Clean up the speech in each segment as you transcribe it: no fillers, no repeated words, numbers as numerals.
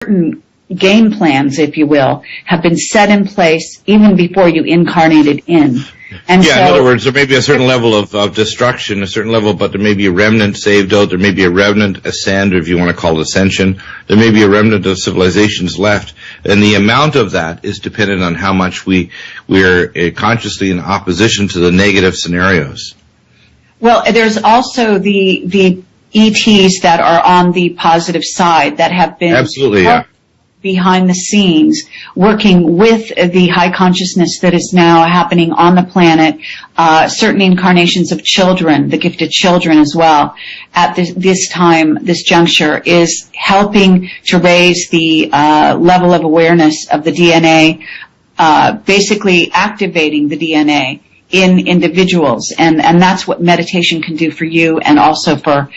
certain game plans, if you will, have been set in place even before you incarnated in. And in other words, there may be a certain level of destruction, a certain level, but there may be a remnant saved out, there may be a remnant ascend, or if you want to call it ascension, there may be a remnant of civilizations left, and the amount of that is dependent on how much we're consciously in opposition to the negative scenarios. Well, there's also the ETs that are on the positive side that have been absolutely behind the scenes working with the high consciousness that is now happening on the planet, certain incarnations of children, the gifted children as well, at this time, this juncture, is helping to raise the level of awareness of the DNA, basically activating the DNA in individuals, and that's what meditation can do for you, and also so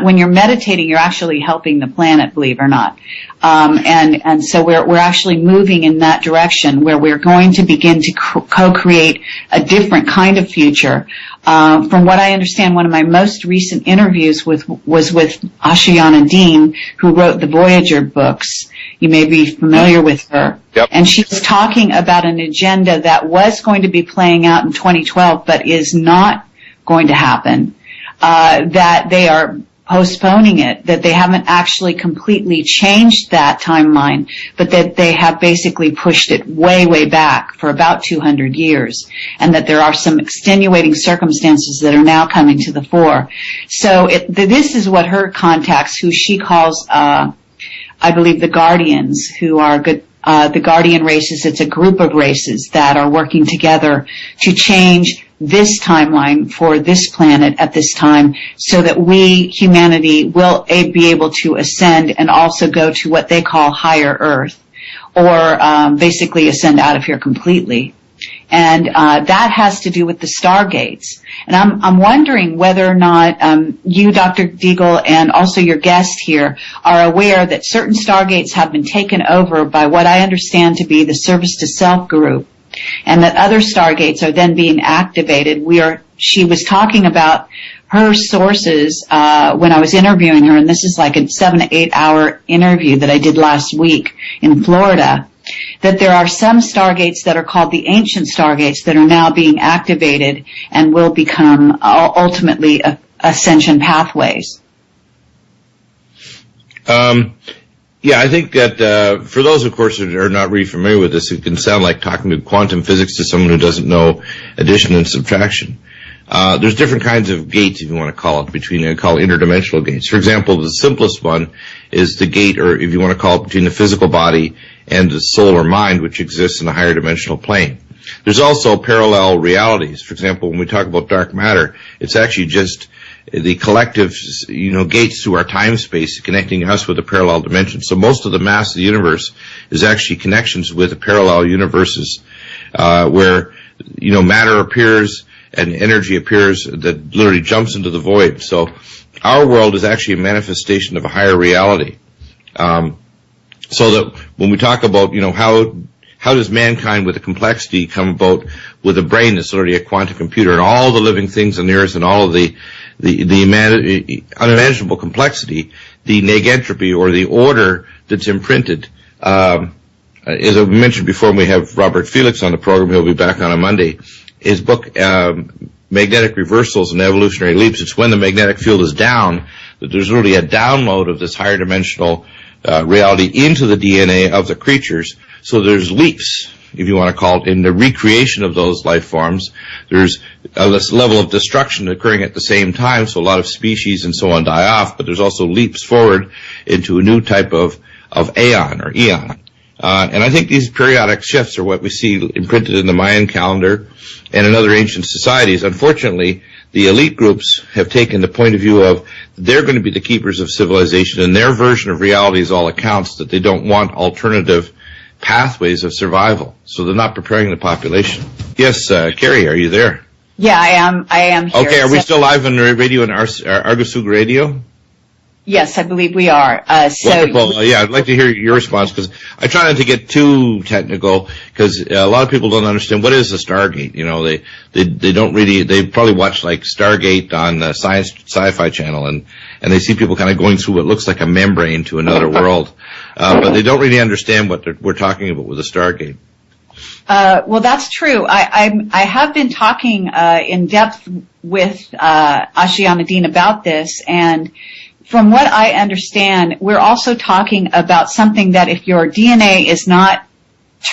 when you're meditating, you're actually helping the planet, believe it or not. And so we're actually moving in that direction where we're going to begin to co-create a different kind of future. From what I understand, one of my most recent interviews was with Ashiana Dean, who wrote the Voyager books. You may be familiar with her. Yep. And she was talking about an agenda that was going to be playing out in 2012, but is not going to happen, that they are postponing it, that they haven't actually completely changed that timeline, but that they have basically pushed it way, way back for about 200 years, and that there are some extenuating circumstances that are now coming to the fore. So this is what her contacts, who she calls, I believe, the Guardians, who are good, the Guardian races. It's a group of races that are working together to change this timeline for this planet at this time, so that we, humanity, will be able to ascend and also go to what they call higher Earth, or basically ascend out of here completely. And that has to do with the stargates. And I'm wondering whether or not you, Dr. Deagle, and also your guest here are aware that certain stargates have been taken over by what I understand to be the Service to Self group, and that other stargates are then being activated. She was talking about her sources when I was interviewing her, and this is like a 7 to 8 hour interview that I did last week in Florida, that there are some stargates that are called the ancient stargates that are now being activated and will become ultimately ascension pathways. Yeah, I think that for those, of course, who are not really familiar with this, it can sound like talking to quantum physics to someone who doesn't know addition and subtraction. There's different kinds of gates, if you want to call it, call interdimensional gates. For example, the simplest one is the gate, or if you want to call it, between the physical body and the soul or mind, which exists in a higher dimensional plane. There's also parallel realities. For example, when we talk about dark matter, it's actually just the collective, gates to our time space connecting us with a parallel dimension. So most of the mass of the universe is actually connections with the parallel universes, where, matter appears and energy appears that literally jumps into the void. So our world is actually a manifestation of a higher reality. So that when we talk about, how does mankind with a complexity come about with a brain that's already a quantum computer, and all the living things on the earth and all of the unimaginable complexity, the negentropy, or the order that's imprinted. As I mentioned before, we have Robert Felix on the program. He'll be back on Monday. His book, Magnetic Reversals and Evolutionary Leaps, it's when the magnetic field is down that there's really a download of this higher dimensional reality into the DNA of the creatures. So there's leaps, if you want to call it, in the recreation of those life forms. There's this level of destruction occurring at the same time, so a lot of species and so on die off, but there's also leaps forward into a new type of aeon or eon. And I think these periodic shifts are what we see imprinted in the Mayan calendar and in other ancient societies. Unfortunately, the elite groups have taken the point of view of they're going to be the keepers of civilization, and their version of reality is all accounts, that they don't want alternative pathways of survival. So they're not preparing the population. Yes, Carrie, are you there? Yeah, I am here. Okay, are we still live on the radio and ArgusoogRadio? Yes, I believe we are. Wonderful. I'd like to hear your response, because I try not to get too technical, because a lot of people don't understand what is a Stargate. They don't really, they probably watch like Stargate on the Sci-Fi Channel, and they see people kind of going through what looks like a membrane to another world. But they don't really understand what we're talking about with a Stargate. Well, that's true. I have been talking in depth with Ashi Ahmadine about this, and from what I understand, we're also talking about something that if your DNA is not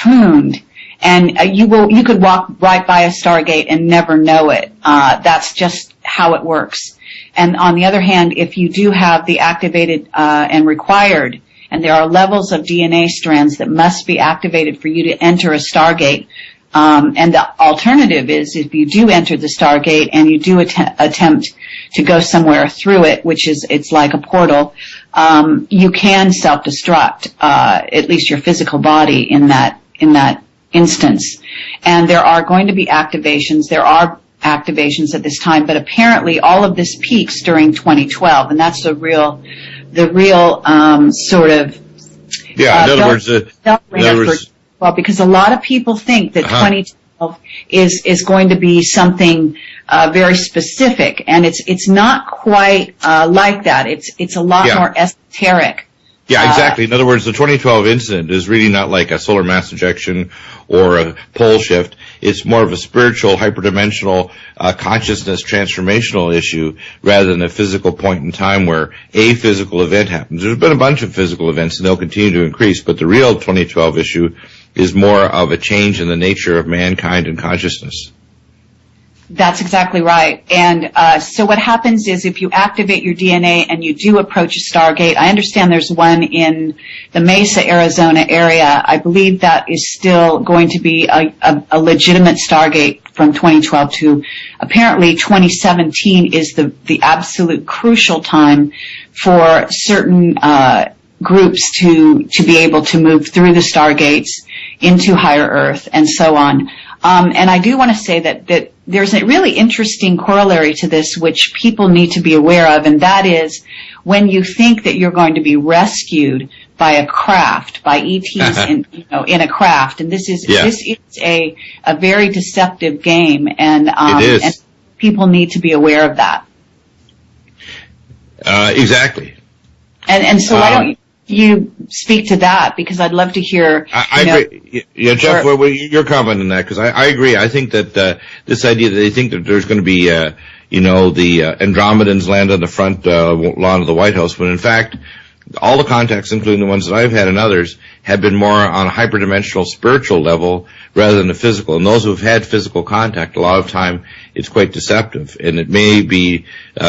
tuned, and you could walk right by a Stargate and never know it. That's just how it works. And on the other hand, if you do have the activated and required, and there are levels of DNA strands that must be activated for you to enter a Stargate. And the alternative is if you do enter the Stargate and you do attempt to go somewhere through it, it's like a portal, you can self-destruct, at least your physical body in that instance. And there are going to be activations. There are activations at this time, but apparently all of this peaks during 2012, and that's the real sort of in other words, well, because a lot of people think that 2012 is going to be something very specific, and it's not quite like that. It's a lot more esoteric. Yeah, exactly. In other words, the 2012 incident is really not like a solar mass ejection or a pole shift. It's more of a spiritual, hyperdimensional, consciousness transformational issue rather than a physical point in time where a physical event happens. There's been a bunch of physical events, and they'll continue to increase, but the real 2012 issue is more of a change in the nature of mankind and consciousness. That's exactly right. And so what happens is if you activate your DNA and you do approach a Stargate, I understand there's one in the Mesa, Arizona area. I believe that is still going to be a legitimate Stargate from 2012 to apparently 2017 is the absolute crucial time for certain groups to be able to move through the Stargates into higher Earth and so on. And I do want to say that there's a really interesting corollary to this which people need to be aware of, and that is when you think that you're going to be rescued by a craft, by ETs in a craft, and this is a very deceptive game, and people need to be aware of that. Exactly. And so why don't you speak to that, because I'd love to hear. I agree. Yeah, Jeff, your comment on that, because I agree. I think that this idea that they think that there's going to be, the Andromedans land on the front lawn of the White House, when in fact, all the contacts, including the ones that I've had and others, have been more on a hyperdimensional spiritual level rather than the physical. And those who have had physical contact, a lot of time, it's quite deceptive. And it may be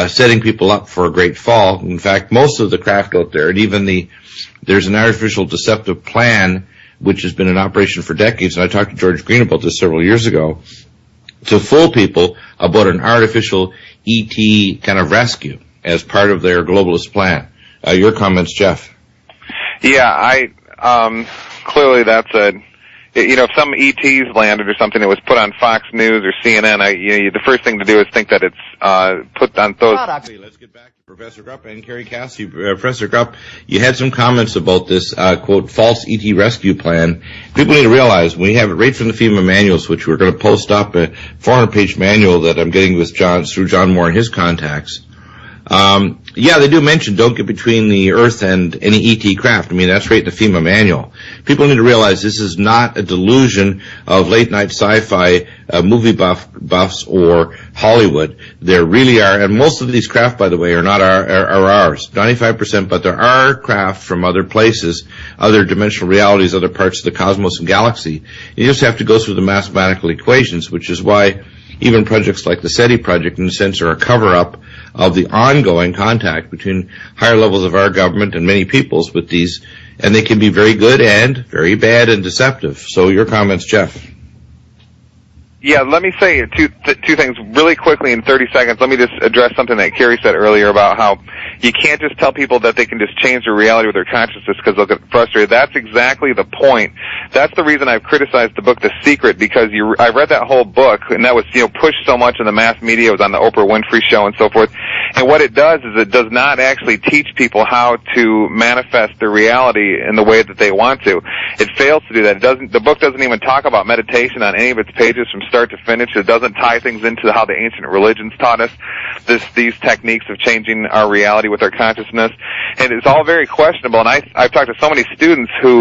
setting people up for a great fall. In fact, most of the craft out there, and even there's an artificial deceptive plan which has been in operation for decades, and I talked to George Green about this several years ago, to fool people about an artificial ET kind of rescue as part of their globalist plan. Your comments, Jeff? Yeah, clearly that's if some ETs landed or something that was put on Fox News or CNN, the first thing to do is think that it's put on those. Let's get back to Professor Grupp and Carrie Cassidy. Professor Grupp, you had some comments about this, quote, false ET rescue plan. People need to realize we have it right from the FEMA manuals, which we're going to post up, a 400-page manual that I'm getting with through John Moore and his contacts. They do mention don't get between the Earth and any ET craft. I mean, that's right in the FEMA manual. People need to realize this is not a delusion of late-night sci-fi movie buffs or Hollywood. There really are, and most of these craft, by the way, are not ours, 95%, but there are craft from other places, other dimensional realities, other parts of the cosmos and galaxy. You just have to go through the mathematical equations, which is why even projects like the SETI project, in a sense, are a cover-up of the ongoing contact between higher levels of our government and many peoples with these, and they can be very good and very bad and deceptive. So your comments, Jeff. Yeah, let me say two things really quickly in 30 seconds. Let me just address something that Carrie said earlier about how you can't just tell people that they can just change their reality with their consciousness because they'll get frustrated. That's exactly the point. That's the reason I've criticized the book The Secret, because I read that whole book, and that was pushed so much in the mass media. It was on the Oprah Winfrey show and so forth. And what it does is it does not actually teach people how to manifest their reality in the way that they want to. It fails to do that. The book doesn't even talk about meditation on any of its pages from start to finish. It doesn't tie things into how the ancient religions taught us these techniques of changing our reality with our consciousness. And it's all very questionable. And I've talked to so many students who